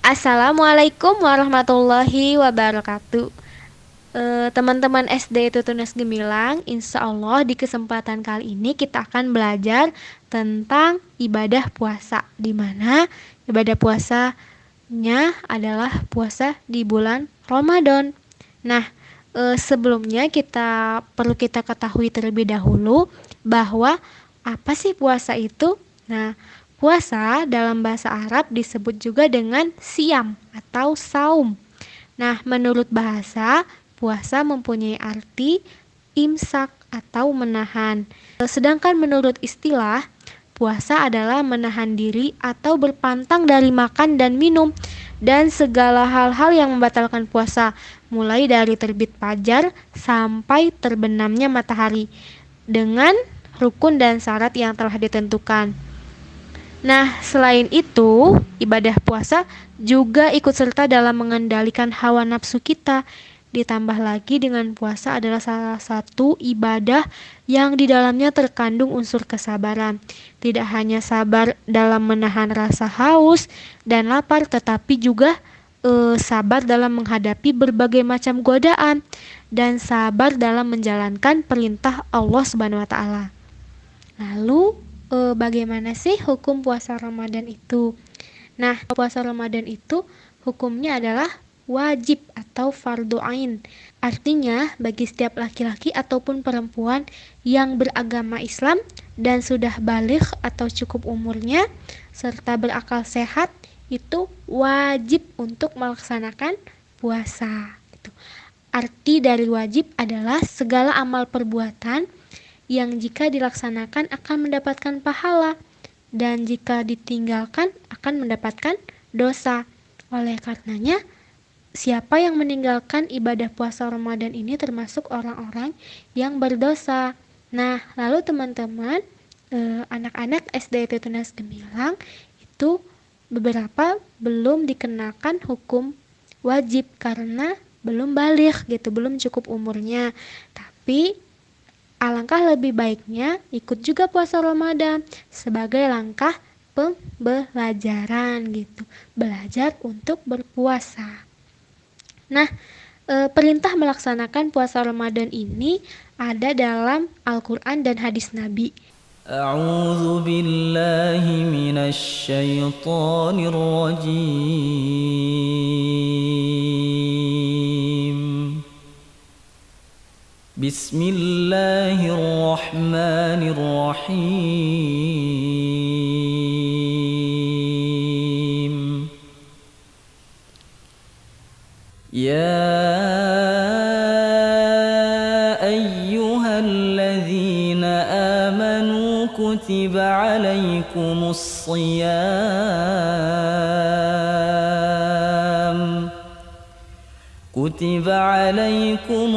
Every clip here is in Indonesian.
Assalamualaikum warahmatullahi wabarakatuh. Teman-teman SD itu Tunas Gemilang, insya Allah di kesempatan kali ini kita akan belajar tentang ibadah puasa, di mana ibadah puasanya adalah puasa di bulan Ramadan. Nah, sebelumnya kita ketahui terlebih dahulu bahwa apa sih puasa itu? Nah, puasa dalam bahasa Arab disebut juga dengan siam atau saum. Nah, menurut bahasa, puasa mempunyai arti imsak atau menahan. Sedangkan menurut istilah, puasa adalah menahan diri atau berpantang dari makan dan minum dan segala hal-hal yang membatalkan puasa, mulai dari terbit fajar sampai terbenamnya matahari dengan rukun dan syarat yang telah ditentukan. Nah, selain itu, ibadah puasa juga ikut serta dalam mengendalikan hawa nafsu kita. Ditambah lagi dengan puasa adalah salah satu ibadah yang di dalamnya terkandung unsur kesabaran. Tidak hanya sabar dalam menahan rasa haus dan lapar, tetapi juga sabar dalam menghadapi berbagai macam godaan dan sabar dalam menjalankan perintah Allah Subhanahu wa taala. Lalu bagaimana sih hukum puasa Ramadan itu? Nah, puasa Ramadan itu hukumnya adalah wajib atau fardu ain. Artinya, bagi setiap laki-laki ataupun perempuan yang beragama Islam dan sudah baligh atau cukup umurnya serta berakal sehat itu wajib untuk melaksanakan puasa. Arti dari wajib adalah segala amal perbuatan yang jika dilaksanakan akan mendapatkan pahala dan jika ditinggalkan akan mendapatkan dosa. Oleh karenanya, siapa yang meninggalkan ibadah puasa Ramadan ini termasuk orang-orang yang berdosa. Nah, lalu teman-teman, anak-anak SD Tunas Gemilang itu beberapa belum dikenakan hukum wajib karena belum baligh gitu, belum cukup umurnya. Tapi alangkah lebih baiknya ikut juga puasa Ramadan sebagai langkah pembelajaran gitu. Belajar untuk berpuasa. Nah, perintah melaksanakan puasa Ramadan ini ada dalam Al-Qur'an dan hadis Nabi. أعوذ بالله من الشيطان الرجيم بسم الله الرحمن الرحيم يا أيها الذين آمنوا كتب عليكم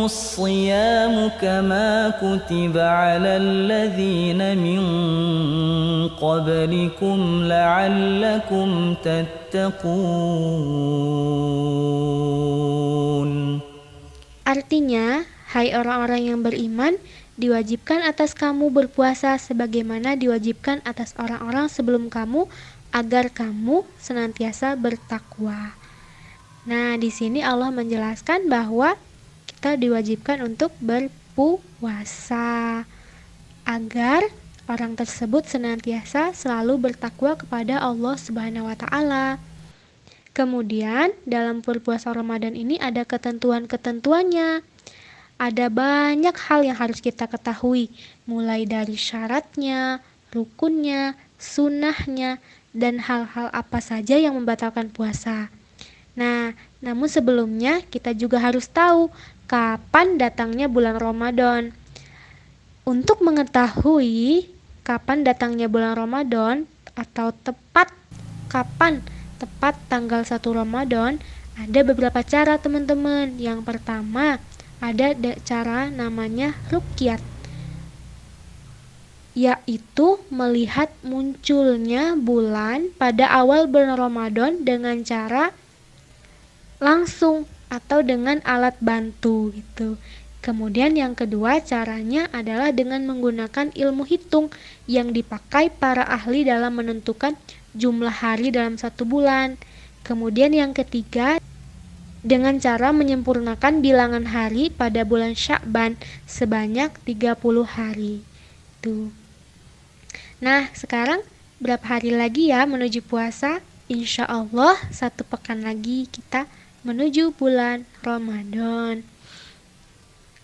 الصيام كما كتب على الذين من قبلكم لعلكم تتقون. Artinya, hai orang-orang yang beriman, diwajibkan atas kamu berpuasa sebagaimana diwajibkan atas orang-orang sebelum kamu agar kamu senantiasa bertakwa. Nah, di sini Allah menjelaskan bahwa kita diwajibkan untuk berpuasa agar orang tersebut senantiasa selalu bertakwa kepada Allah Subhanahu wa taala. Kemudian, dalam berpuasa Ramadan ini ada ketentuan-ketentuannya. Ada banyak hal yang harus kita ketahui, mulai dari syaratnya, rukunnya, sunnahnya, dan hal-hal apa saja yang membatalkan puasa. Nah, namun sebelumnya kita juga harus tahu kapan datangnya bulan Ramadan. Untuk mengetahui kapan datangnya bulan Ramadan atau kapan tepat tanggal 1 Ramadan, ada beberapa cara teman-teman. Yang pertama, ada cara namanya ruqyat, yaitu melihat munculnya bulan pada awal bulan Ramadan dengan cara langsung atau dengan alat bantu gitu. Kemudian yang kedua caranya adalah dengan menggunakan ilmu hitung yang dipakai para ahli dalam menentukan jumlah hari dalam satu bulan. Kemudian yang ketiga, dengan cara menyempurnakan bilangan hari pada bulan Sya'ban sebanyak 30 hari. Tuh. Nah, sekarang berapa hari lagi ya menuju puasa? Insya Allah 1 pekan lagi kita menuju bulan Ramadan.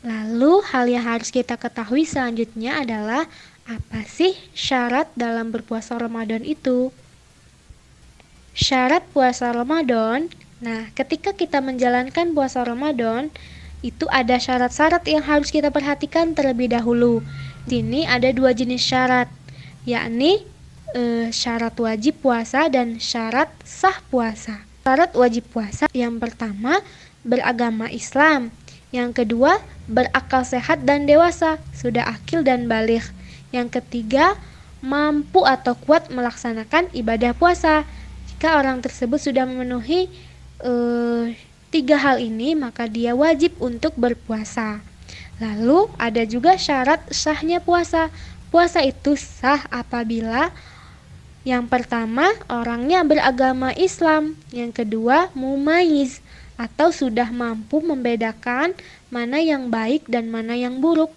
Lalu hal yang harus kita ketahui selanjutnya adalah apa sih syarat dalam berpuasa Ramadan itu? Syarat puasa Ramadan, nah ketika kita menjalankan puasa Ramadan, itu ada syarat-syarat yang harus kita perhatikan terlebih dahulu. Di sini ada 2 jenis syarat, yakni syarat wajib puasa dan syarat sah puasa. Syarat wajib puasa yang pertama beragama Islam, yang kedua berakal sehat dan dewasa, sudah akil dan baligh. Yang ketiga mampu atau kuat melaksanakan ibadah puasa. Jika orang tersebut sudah memenuhi 3 hal ini, maka dia wajib untuk berpuasa. Lalu ada juga syarat sahnya puasa. Puasa itu sah apabila yang pertama orangnya beragama Islam, yang kedua mumayyiz atau sudah mampu membedakan mana yang baik dan mana yang buruk.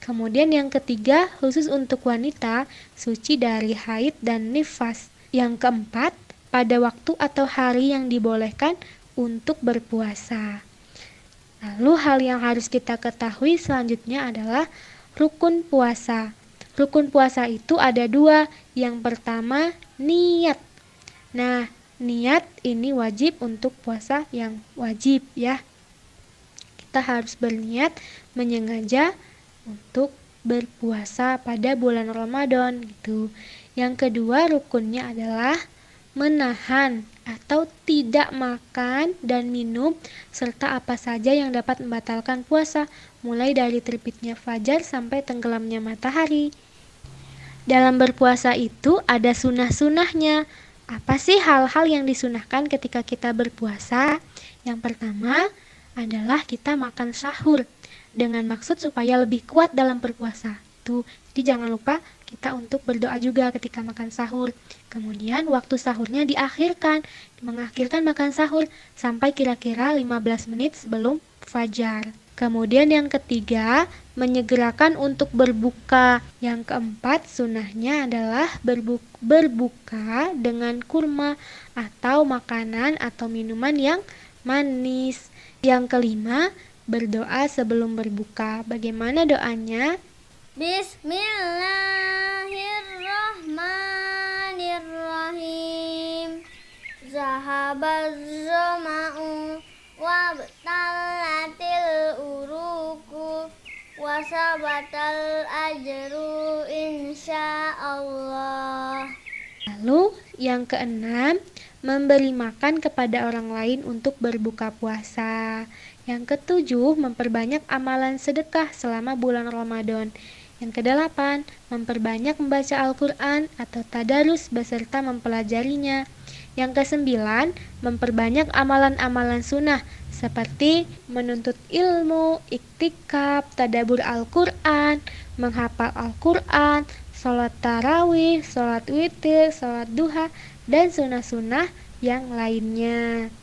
Kemudian yang ketiga khusus untuk wanita suci dari haid dan nifas. Yang keempat pada waktu atau hari yang dibolehkan untuk berpuasa. Lalu hal yang harus kita ketahui selanjutnya adalah rukun puasa. Rukun puasa itu ada 2. Yang pertama niat. Nah, niat ini wajib untuk puasa yang wajib ya. Kita harus berniat menyengaja untuk berpuasa pada bulan Ramadan gitu. Yang kedua rukunnya adalah menahan atau tidak makan dan minum serta apa saja yang dapat membatalkan puasa, mulai dari terbitnya fajar sampai tenggelamnya matahari. Dalam berpuasa itu ada sunah-sunahnya. Apa sih hal-hal yang disunahkan ketika kita berpuasa? Yang pertama adalah kita makan sahur dengan maksud supaya lebih kuat dalam berpuasa. Jadi jangan lupa kita untuk berdoa juga ketika makan sahur. Kemudian waktu sahurnya mengakhirkan makan sahur sampai kira-kira 15 menit sebelum fajar. Kemudian yang ketiga, menyegerakan untuk berbuka. Yang keempat, sunahnya adalah berbuka dengan kurma atau makanan atau minuman yang manis. Yang kelima, berdoa sebelum berbuka. Bagaimana doanya? Bismillahirrahmanirrahim. Zahabaz zama'u wa btalatil uruku wa sabatal ajru insyaallah. Lalu yang keenam, memberi makan kepada orang lain untuk berbuka puasa. Yang ketujuh, memperbanyak amalan sedekah selama bulan Ramadan. Yang kedelapan, memperbanyak membaca Al-Quran atau tadarus beserta mempelajarinya. Yang kesembilan, memperbanyak amalan-amalan sunnah seperti menuntut ilmu, iktikaf, tadabbur Al-Quran, menghafal Al-Quran, sholat tarawih, sholat witir, sholat duha, dan sunnah-sunnah yang lainnya.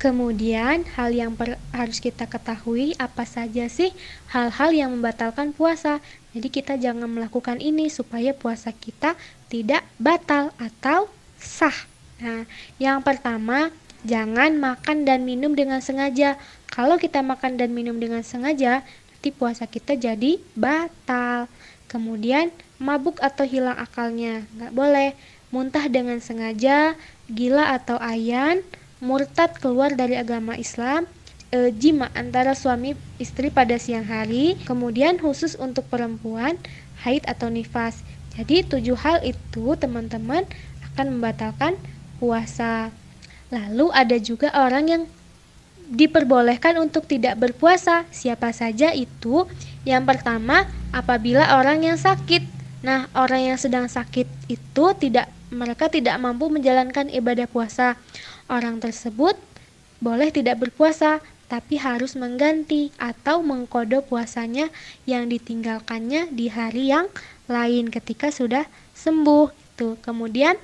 Kemudian hal yang harus kita ketahui apa saja sih hal-hal yang membatalkan puasa. Jadi kita jangan melakukan ini supaya puasa kita tidak batal atau sah. Nah, yang pertama, jangan makan dan minum dengan sengaja. Kalau kita makan dan minum dengan sengaja, nanti puasa kita jadi batal. Kemudian mabuk atau hilang akalnya, nggak boleh. Muntah dengan sengaja, gila atau ayan, murtad keluar dari agama Islam, jima antara suami istri pada siang hari, kemudian khusus untuk perempuan, haid atau nifas. Jadi 7 hal itu teman-teman akan membatalkan puasa. Lalu ada juga orang yang diperbolehkan untuk tidak berpuasa. Siapa saja itu? Yang pertama, apabila orang yang sakit. Nah, orang yang sedang sakit itu mereka tidak mampu menjalankan ibadah puasa. Orang tersebut boleh tidak berpuasa, tapi harus mengganti atau mengqadha puasanya yang ditinggalkannya di hari yang lain ketika sudah sembuh. Kemudian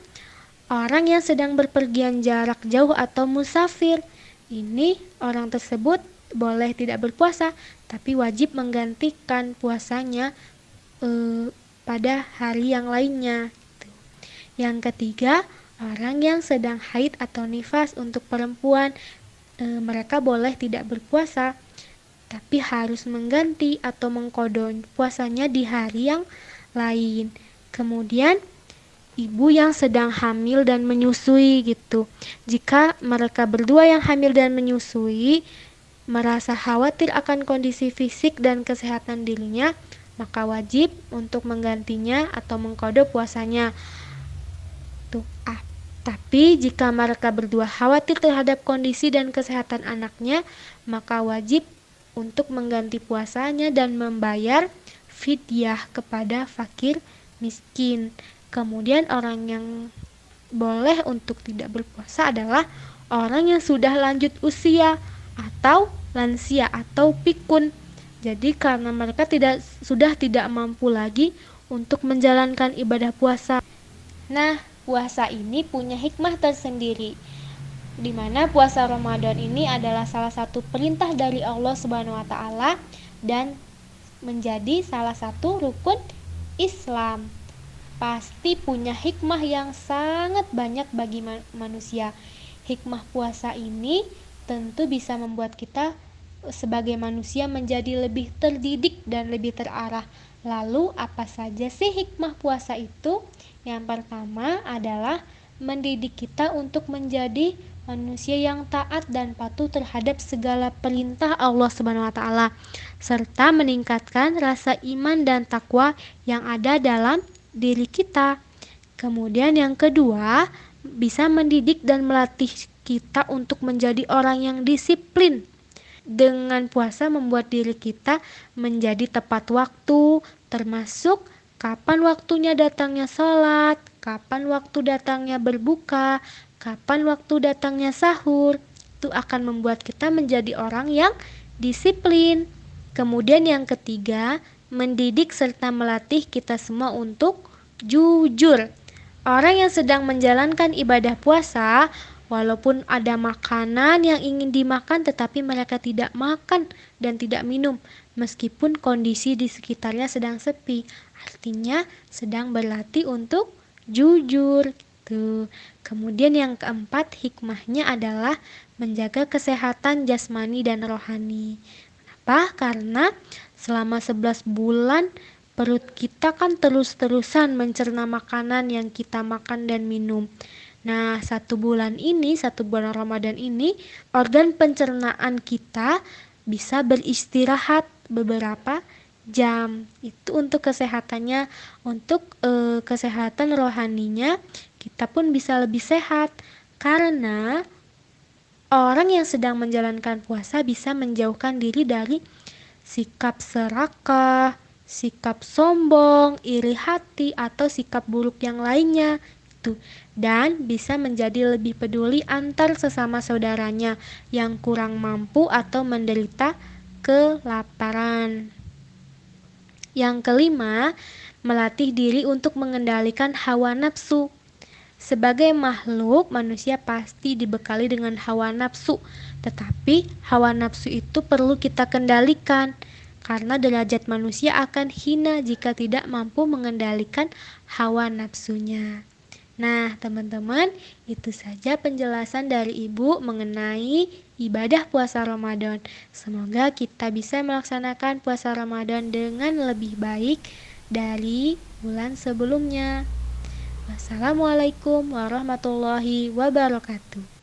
orang yang sedang berpergian jarak jauh atau musafir. Ini orang tersebut boleh tidak berpuasa, tapi wajib menggantikan puasanya pada hari yang lainnya. Yang ketiga, orang yang sedang haid atau nifas. Untuk perempuan, mereka boleh tidak berpuasa, tapi harus mengganti atau mengqadha puasanya di hari yang lain. Kemudian ibu yang sedang hamil dan menyusui gitu. Jika mereka berdua yang hamil dan menyusui merasa khawatir akan kondisi fisik dan kesehatan dirinya, maka wajib untuk menggantinya atau mengqadha puasanya. Tapi jika mereka berdua khawatir terhadap kondisi dan kesehatan anaknya, maka wajib untuk mengganti puasanya dan membayar fidyah kepada fakir miskin. Kemudian orang yang boleh untuk tidak berpuasa adalah orang yang sudah lanjut usia atau lansia atau pikun. Jadi karena mereka sudah tidak mampu lagi untuk menjalankan ibadah puasa. Nah, puasa ini punya hikmah tersendiri, di mana puasa Ramadan ini adalah salah satu perintah dari Allah Subhanahu wa taala dan menjadi salah satu rukun Islam. Pasti punya hikmah yang sangat banyak bagi manusia. Hikmah puasa ini tentu bisa membuat kita sebagai manusia menjadi lebih terdidik dan lebih terarah. Lalu apa saja sih hikmah puasa itu? Yang pertama adalah mendidik kita untuk menjadi manusia yang taat dan patuh terhadap segala perintah Allah Subhanahu wa taala, serta meningkatkan rasa iman dan takwa yang ada dalam diri kita. Kemudian yang kedua, bisa mendidik dan melatih kita untuk menjadi orang yang disiplin. Dengan puasa membuat diri kita menjadi tepat waktu, termasuk kapan waktunya datangnya sholat, kapan waktu datangnya berbuka, kapan waktu datangnya sahur. Itu akan membuat kita menjadi orang yang disiplin. Kemudian yang ketiga, mendidik serta melatih kita semua untuk jujur. Orang yang sedang menjalankan ibadah puasa, walaupun ada makanan yang ingin dimakan, tetapi mereka tidak makan dan tidak minum, meskipun kondisi di sekitarnya sedang sepi. Artinya sedang berlatih untuk jujur gitu. Kemudian yang keempat, hikmahnya adalah menjaga kesehatan jasmani dan rohani. Kenapa? Karena selama 11 bulan perut kita kan terus-terusan mencerna makanan yang kita makan dan minum. Nah, 1 bulan Ramadan ini, organ pencernaan kita bisa beristirahat beberapa jam. Itu untuk kesehatannya. Untuk kesehatan rohaninya, kita pun bisa lebih sehat. Karena orang yang sedang menjalankan puasa bisa menjauhkan diri dari sikap serakah, sikap sombong, iri hati, atau sikap buruk yang lainnya. Dan bisa menjadi lebih peduli antar sesama saudaranya yang kurang mampu atau menderita kelaparan. Yang kelima, melatih diri untuk mengendalikan hawa nafsu. Sebagai makhluk, manusia pasti dibekali dengan hawa nafsu, tetapi hawa nafsu itu perlu kita kendalikan, karena derajat manusia akan hina jika tidak mampu mengendalikan hawa nafsunya. Nah, teman-teman, itu saja penjelasan dari Ibu mengenai ibadah puasa Ramadan. Semoga kita bisa melaksanakan puasa Ramadan dengan lebih baik dari bulan sebelumnya. Wassalamualaikum warahmatullahi wabarakatuh.